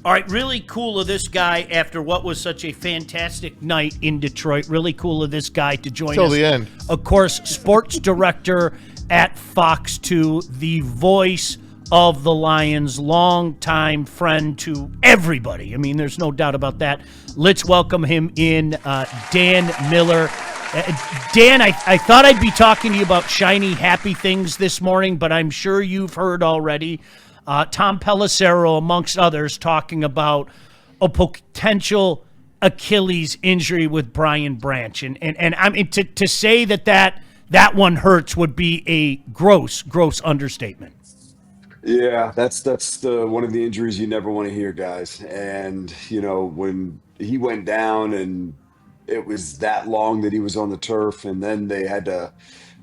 All right, really cool of this guy after what was such a fantastic night in Detroit. Really cool of this guy to join Till us. the end. Of course, sports director at Fox 2, the voice of the Lions, longtime friend to everybody. I mean, there's no doubt about that. Let's welcome him in, Dan Miller. Dan, I thought I'd be talking to you about shiny, happy things this morning, but I'm sure you've heard already Tom Pelissero, amongst others, talking about a potential Achilles injury with Brian Branch. And I mean, to say that one hurts would be a gross understatement. Yeah, that's the one of the injuries you never want to hear, guys. And when he went down and it was that long that he was on the turf, and then they had to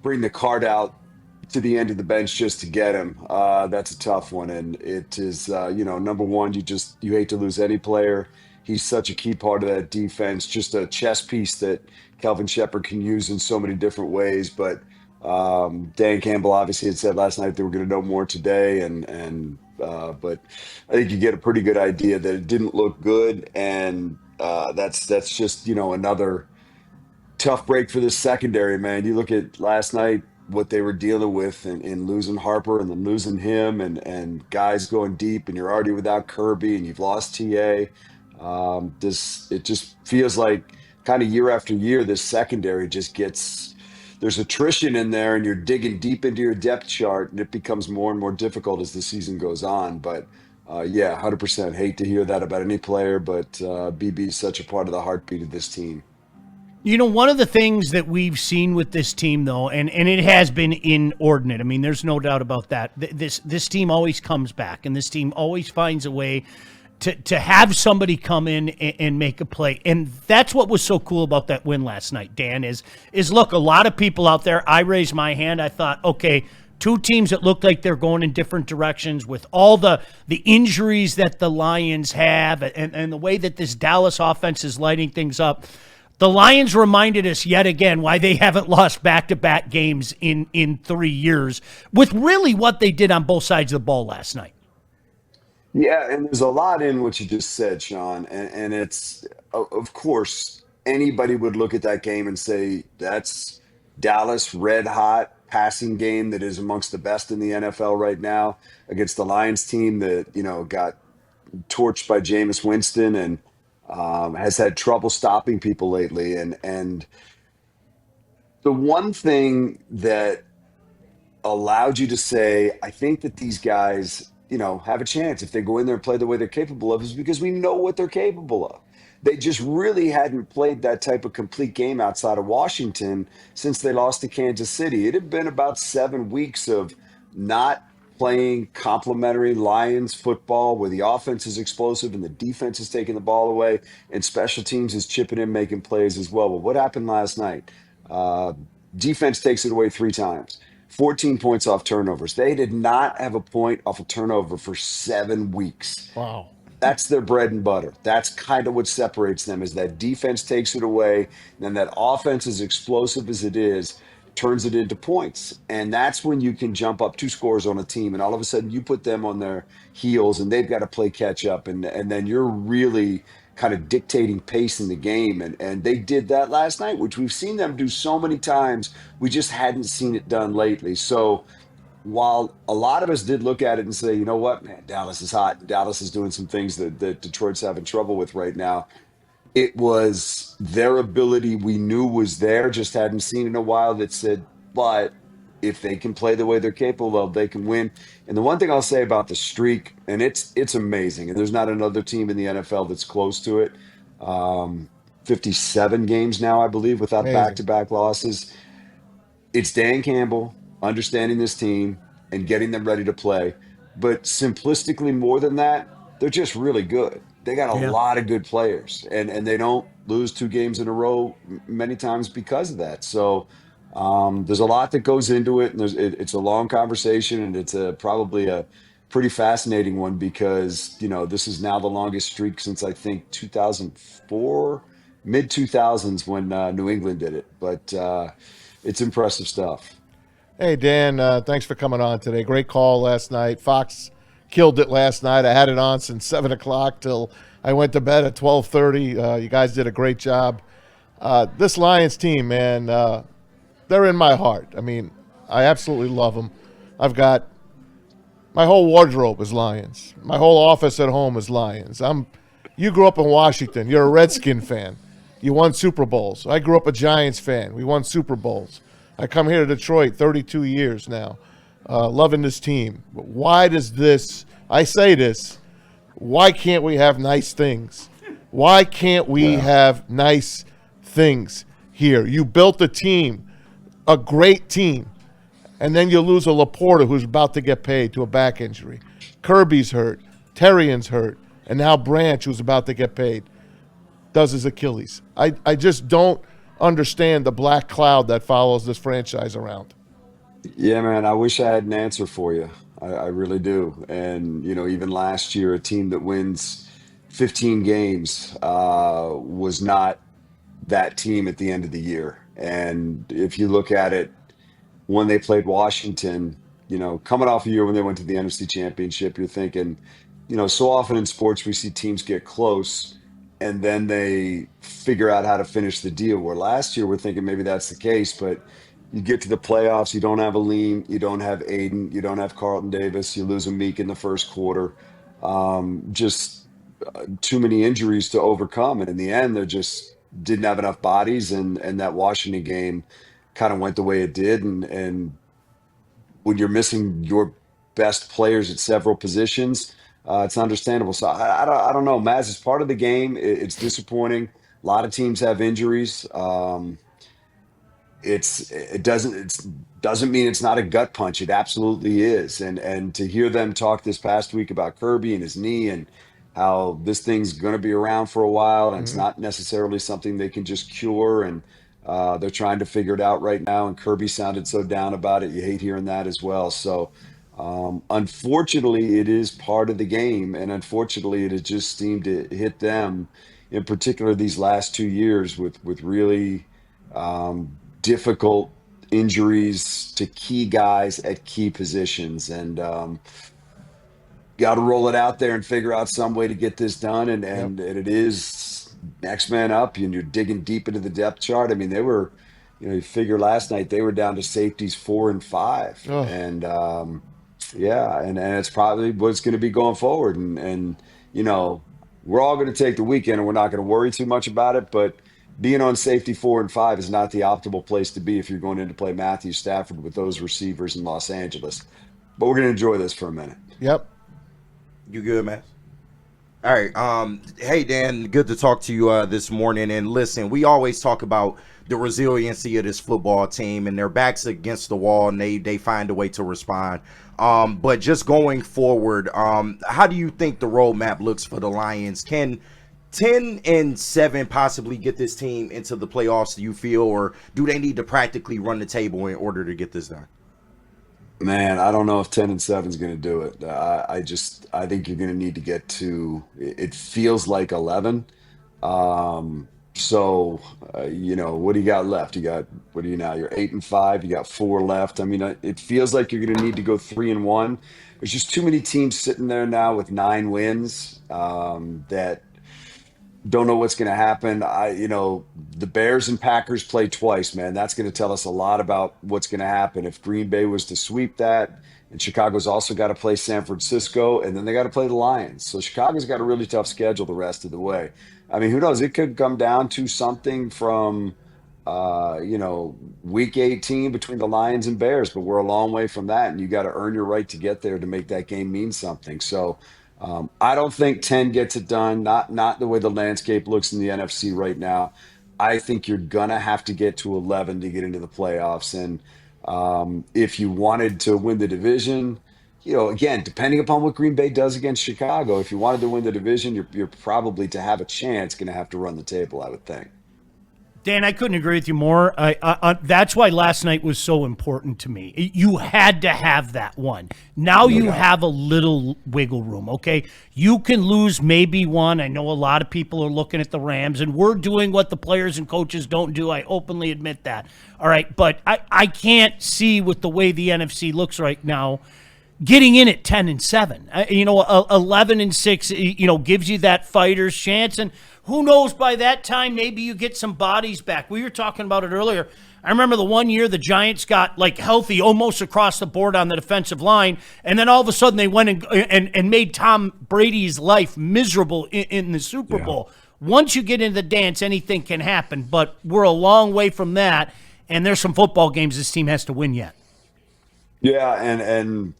bring the cart out to the end of the bench just to get him. That's a tough one, and it is number one, you hate to lose any player. He's such a key part of that defense, just a chess piece that Kelvin Shepherd can use in so many different ways. But Dan Campbell obviously had said last night they were going to know more today, but I think you get a pretty good idea that it didn't look good, and that's just another tough break for this secondary, man. You look at last night, what they were dealing with in losing Harper and then losing him, and guys going deep, and you're already without Kirby and you've lost TA. It just feels like kind of year after year, this secondary just there's attrition in there, and you're digging deep into your depth chart, and it becomes more and more difficult as the season goes on. But yeah, 100% hate to hear that about any player, but BB is such a part of the heartbeat of this team. One of the things that we've seen with this team, though, and it has been inordinate. I mean, there's no doubt about that. This team always comes back, and this team always finds a way to have somebody come in and make a play. And that's what was so cool about that win last night, Dan, is look, a lot of people out there, I raised my hand, I thought, okay, two teams that look like they're going in different directions with all the injuries that the Lions have and the way that this Dallas offense is lighting things up. The Lions reminded us yet again why they haven't lost back-to-back games in 3 years with really what they did on both sides of the ball last night. Yeah, and there's a lot in what you just said, Sean. And it's, of course, anybody would look at that game and say, that's Dallas red hot passing game that is amongst the best in the NFL right now against the Lions team that, got torched by Jameis Winston and has had trouble stopping people lately. And the one thing that allowed you to say, I think that these guys, have a chance if they go in there and play the way they're capable of, is because we know what they're capable of. They just really hadn't played that type of complete game outside of Washington since they lost to Kansas City. It had been about 7 weeks of not playing complementary Lions football where the offense is explosive and the defense is taking the ball away and special teams is chipping in, making plays as well. But what happened last night? Defense takes it away 3 times. 14 points off turnovers. They did not have a point off a turnover for 7 weeks. Wow. That's their bread and butter. That's kind of what separates them, is that defense takes it away, and then that offense, as explosive as it is, turns it into points. And that's when you can jump up 2 scores on a team, and all of a sudden you put them on their heels, and they've got to play catch up, and then you're really kind of dictating pace in the game. And they did that last night, which we've seen them do so many times. We just hadn't seen it done lately. So while a lot of us did look at it and say, you know what, man, Dallas is hot. Dallas is doing some things that Detroit's having trouble with right now. It was their ability we knew was there, just hadn't seen in a while, that said, but if they can play the way they're capable of, they can win. And the one thing I'll say about the streak, and it's amazing, and there's not another team in the NFL that's close to it. 57 games now, I believe, without Amazing. back-to-back losses. It's Dan Campbell understanding this team and getting them ready to play. But simplistically, more than that, they're just really good. They got a lot of good players, and they don't lose 2 games in a row many times because of that. So there's a lot that goes into it, and it's a long conversation, and it's probably a pretty fascinating one because, this is now the longest streak since I think 2004, mid-2000s when New England did it. But it's impressive stuff. Hey, Dan, thanks for coming on today. Great call last night. Fox killed it last night. I had it on since 7 o'clock till I went to bed at 12:30. You guys did a great job. This Lions team, man, they're in my heart. I mean, I absolutely love them. I've got my whole wardrobe is Lions. My whole office at home is Lions. You grew up in Washington. You're a Redskin fan. You won Super Bowls. I grew up a Giants fan. We won Super Bowls. I come here to Detroit 32 years now, loving this team. But why does this – I say this, why can't we have nice things? Why can't we have nice things here? You built a team, a great team, and then you lose a Laporta who's about to get paid to a back injury. Kirby's hurt. Terrian's hurt. And now Branch, who's about to get paid, does his Achilles. I just don't understand the black cloud that follows this franchise around. Yeah, man, I wish I had an answer for you. I really do. And, even last year, a team that wins 15 games was not that team at the end of the year. And if you look at it, when they played Washington, coming off a year when they went to the NFC Championship, you're thinking, so often in sports we see teams get close and then they figure out how to finish the deal. Where last year we're thinking maybe that's the case, but you get to the playoffs, you don't have Aleem, you don't have Aiden, you don't have Carlton Davis, you lose a Meek in the first quarter. Just too many injuries to overcome. And in the end, they just didn't have enough bodies, and that Washington game kind of went the way it did. And when you're missing your best players at several positions, it's understandable. So I don't know. Maz is part of the game. It's disappointing. A lot of teams have injuries. It doesn't mean it's not a gut punch. It absolutely is. And to hear them talk this past week about Kirby and his knee and how this thing's going to be around for a while, and it's not necessarily something they can just cure, and they're trying to figure it out right now. And Kirby sounded so down about it. You hate hearing that as well. So unfortunately, it is part of the game, and unfortunately, it has just seemed to hit them, in particular, these last 2 years with really difficult injuries to key guys at key positions. And got to roll it out there and figure out some way to get this done. And it is next man up, and you're digging deep into the depth chart. I mean, they were, you figure last night they were down to safeties 4 and 5. Oh. And and it's probably what's going to be going forward. And we're all going to take the weekend and we're not going to worry too much about it, but being on safety 4 and 5 is not the optimal place to be if you're going in to play Matthew Stafford with those receivers in Los Angeles. But we're going to enjoy this for a minute. Yep. You good, man? All right. Hey, Dan, good to talk to you this morning. And listen, we always talk about the resiliency of this football team, and their backs against the wall, and they find a way to respond. But just going forward, how do you think the roadmap looks for the Lions? Can 10-7 possibly get this team into the playoffs, do you feel, or do they need to practically run the table in order to get this done? Man, I don't know if 10-7 is going to do it. I think you're going to need to get to, it feels like 11. So, what do you got left? What are you now? You're 8 and 5. You got 4 left. I mean, it feels like you're going to need to go 3 and 1. There's just too many teams sitting there now with 9 wins that don't know what's going to happen. The Bears and Packers play twice, man. That's going to tell us a lot about what's going to happen if Green Bay was to sweep that. And Chicago's also got to play San Francisco, and then they got to play the Lions. So Chicago's got a really tough schedule the rest of the way. I mean, who knows? It could come down to something from, week 18 between the Lions and Bears, but we're a long way from that, and you got to earn your right to get there to make that game mean something. So I don't think 10 gets it done, not the way the landscape looks in the NFC right now. I think you're going to have to get to 11 to get into the playoffs. And if you wanted to win the division, again, depending upon what Green Bay does against Chicago, if you wanted to win the division, you're probably, to have a chance, going to have to run the table, I would think. Dan, I couldn't agree with you more. That's why last night was so important to me. You had to have that one. Now you have a little wiggle room, okay? You can lose maybe one. I know a lot of people are looking at the Rams, and we're doing what the players and coaches don't do. I openly admit that. All right, but I can't see with the way the NFC looks right now getting in at 10-7. 11-6, gives you that fighter's chance. And who knows, by that time, maybe you get some bodies back. We were talking about it earlier. I remember the one year the Giants got healthy almost across the board on the defensive line, and then all of a sudden they went and made Tom Brady's life miserable in the Super Bowl. Once you get into the dance, anything can happen, but we're a long way from that, and there's some football games this team has to win yet. Yeah, and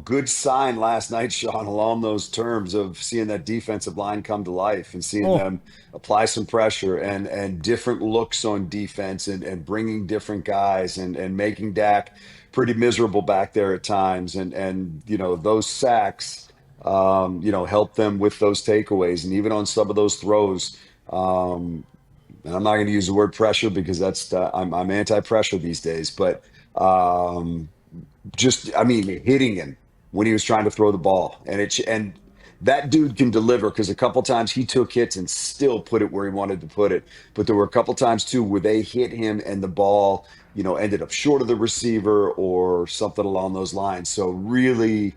good sign last night, Sean, along those terms of seeing that defensive line come to life and seeing them apply some pressure and different looks on defense and bringing different guys and making Dak pretty miserable back there at times. And those sacks, help them with those takeaways. And even on some of those throws, and I'm not going to use the word pressure because that's I'm anti-pressure these days, but hitting him when he was trying to throw the ball, and that dude can deliver, because a couple times he took hits and still put it where he wanted to put it. But there were a couple times too where they hit him and the ball, ended up short of the receiver or something along those lines. So really,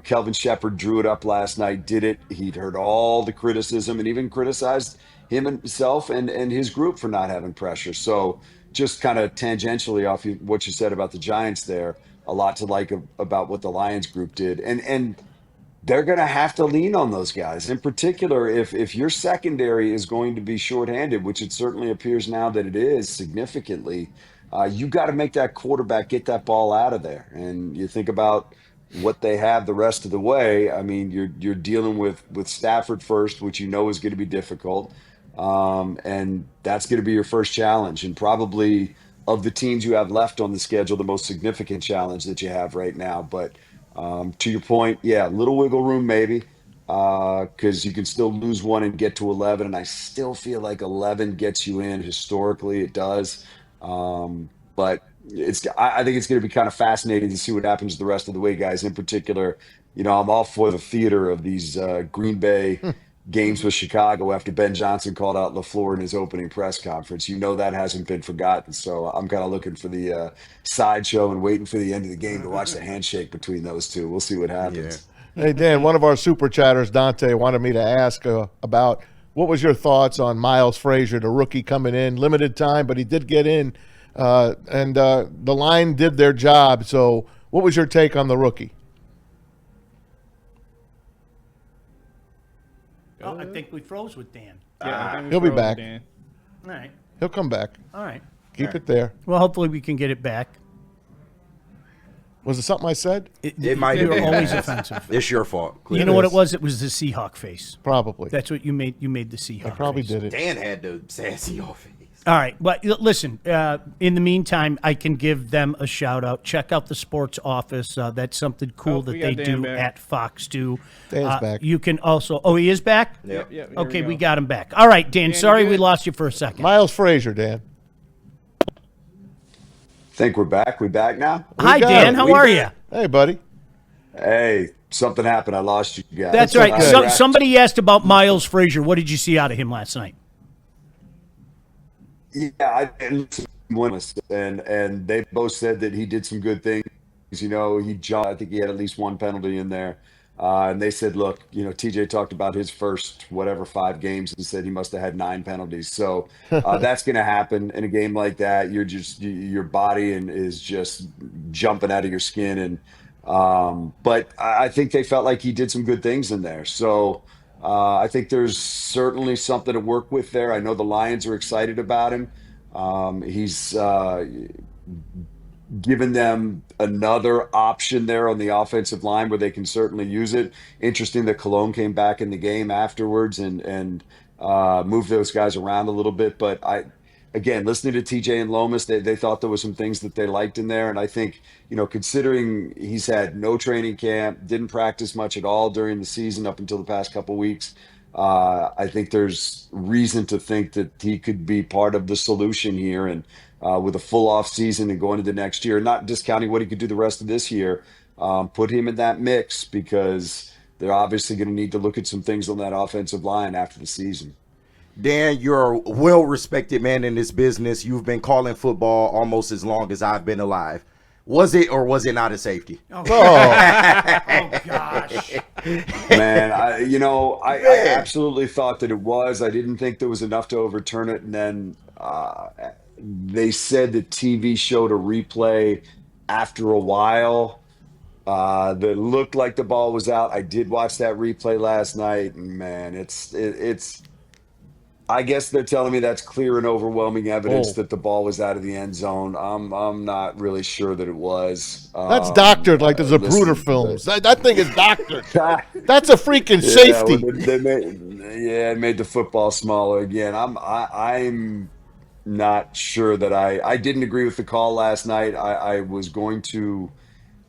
Kelvin Shepherd drew it up last night, did it. He'd heard all the criticism and even criticized himself and his group for not having pressure. So just kind of tangentially off what you said about the Giants there, a lot to like about what the Lions group did. And they're going to have to lean on those guys. In particular, if your secondary is going to be shorthanded, which it certainly appears now that it is significantly, you got to make that quarterback get that ball out of there. And you think about what they have the rest of the way. I mean, you're dealing with Stafford first, which is going to be difficult. And that's going to be your first challenge, and probably of the teams you have left on the schedule, the most significant challenge that you have right now. But to your point, little wiggle room maybe, because you can still lose one and get to 11, and I still feel like 11 gets you in. Historically, it does. But I think it's going to be kind of fascinating to see what happens the rest of the way, guys. In particular, I'm all for the theater of these Green Bay games with Chicago after Ben Johnson called out LaFleur in his opening press conference. That hasn't been forgotten. So I'm kind of looking for the sideshow and waiting for the end of the game to watch the handshake between those two. We'll see what happens. Yeah. Hey, Dan, one of our super chatters, Dante, wanted me to ask about what was your thoughts on Miles Frazier, the rookie coming in, limited time, but he did get in, and the line did their job. So what was your take on the rookie? Oh, I think we froze with Dan. Yeah, He'll be back. Dan. All right. He'll come back. All right. Keep it there. Well, hopefully we can get it back. Was it something I said? It might You're have been. always offensive. It's your fault. You know what it was? It was the Seahawk face. Probably. That's what you made. You made the Seahawk I probably face. did it. Dan had the sassy off it. All right, but listen, in the meantime, I can give them a shout-out. Check out the sports office. That's something cool that we they got Dan do back. at Fox 2. Dan's back. You can also – oh, he is back? Yep. Yeah, here Okay, we go. got him back. All right, Dan, sorry you we good? lost you for a second. Miles Frazier, Dan. Think we're back? We back now? Hi, got Dan. him. How We are back. you? Hey, buddy. Hey, something happened. I lost you guys. That's right. okay. Somebody asked about Miles Frazier. What did you see out of him last night? Yeah, I didn't listen to one, and they both said that he did some good things. He jumped. I think he had at least one penalty in there. And they said, look, TJ talked about his first 5 games and said he must have had 9 penalties. So that's going to happen in a game like that. Your body is just jumping out of your skin. And but I think they felt like he did some good things in there. So I think there's certainly something to work with there. I know the Lions are excited about him. He's given them another option there on the offensive line where they can certainly use it. Interesting that Cologne came back in the game afterwards and moved those guys around a little bit. But again, listening to TJ and Lomas, they thought there was some things that they liked in there. And I think, considering he's had no training camp, didn't practice much at all during the season up until the past couple weeks, I think there's reason to think that he could be part of the solution here. And with a full off season and going into next year, not discounting what he could do the rest of this year, put him in that mix, because they're obviously going to need to look at some things on that offensive line after the season. Dan, you're a well-respected man in this business. You've been calling football almost as long as I've been alive. Was it or was it not a safety? Oh, Oh, oh gosh. Man, I absolutely thought that it was. I didn't think there was enough to overturn it. And then they said the TV showed a replay after a while that looked like the ball was out. I did watch that replay last night, and man, it's. I guess they're telling me that's clear and overwhelming evidence that the ball was out of the end zone. I'm not really sure that it was. that's doctored like the Zapruder films. That thing is doctored. That's a freaking Yeah, safety. well, it made the football smaller again. I'm not sure that I didn't agree with the call last night. I was going to.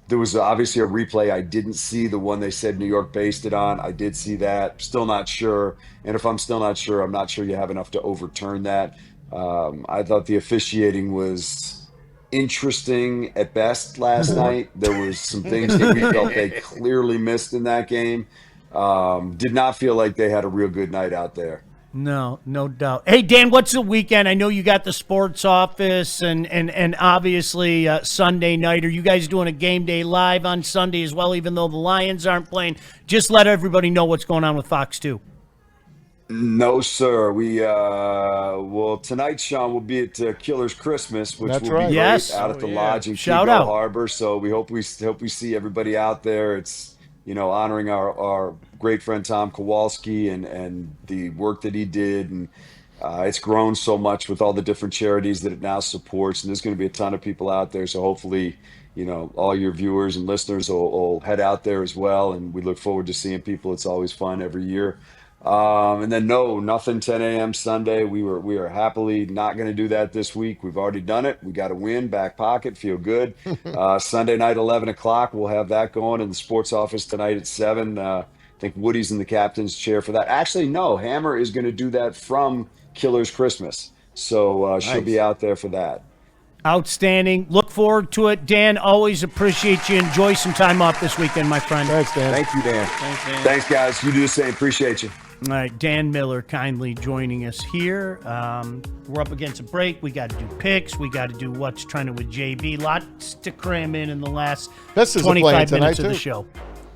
There was obviously a replay. I didn't see the one they said New York based it on. I did see that. Still not sure. And if I'm still not sure, I'm not sure you have enough to overturn that. I thought the officiating was interesting at best last night. There was some things that we felt they clearly missed in that game. Did not feel like they had a real good night out there. No doubt. Hey, Dan, what's the weekend? I know you got the sports office and obviously Sunday night. Are you guys doing a game day live on Sunday as well, even though the Lions aren't playing? Just let everybody know what's going on with Fox 2. No, sir. We tonight, Sean, will be at Killer's Christmas, which That's will right. be Yes. great out at the lodge in Shout Keego out. Harbor. So we hope we see everybody out there. It's honoring our great friend Tom Kowalski and the work that he did, and it's grown so much with all the different charities that it now supports. And there's going to be a ton of people out there. So hopefully, all your viewers and listeners will head out there as well. And we look forward to seeing people. It's always fun every year. And then nothing 10 a.m. Sunday. We are happily not going to do that this week. We've already done it. We got a win, back pocket, feel good. Sunday night, 11 o'clock. We'll have that going in the sports office tonight at 7. I think Woody's in the captain's chair for that. Actually, no, Hammer is going to do that from Killer's Christmas. So she'll be out there for that. Outstanding. Look forward to it. Dan, always appreciate you. Enjoy some time off this weekend, my friend. Thanks, Dan. Thank you, Dan. Thanks, guys. You do the same. Appreciate you. All right, Dan Miller kindly joining us here. We're up against a break. We got to do picks. We got to do what's trending with JB. Lots to cram in the last Pistons are playing 25 tonight, minutes of the too. show.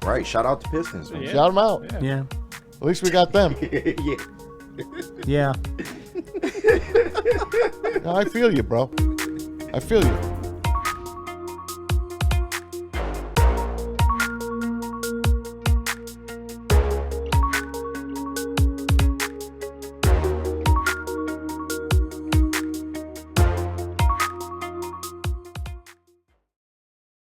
Right. Shout out to Pistons, man. Shout them out. Yeah. At least we got them. Yeah. No, I feel you, bro. I feel you.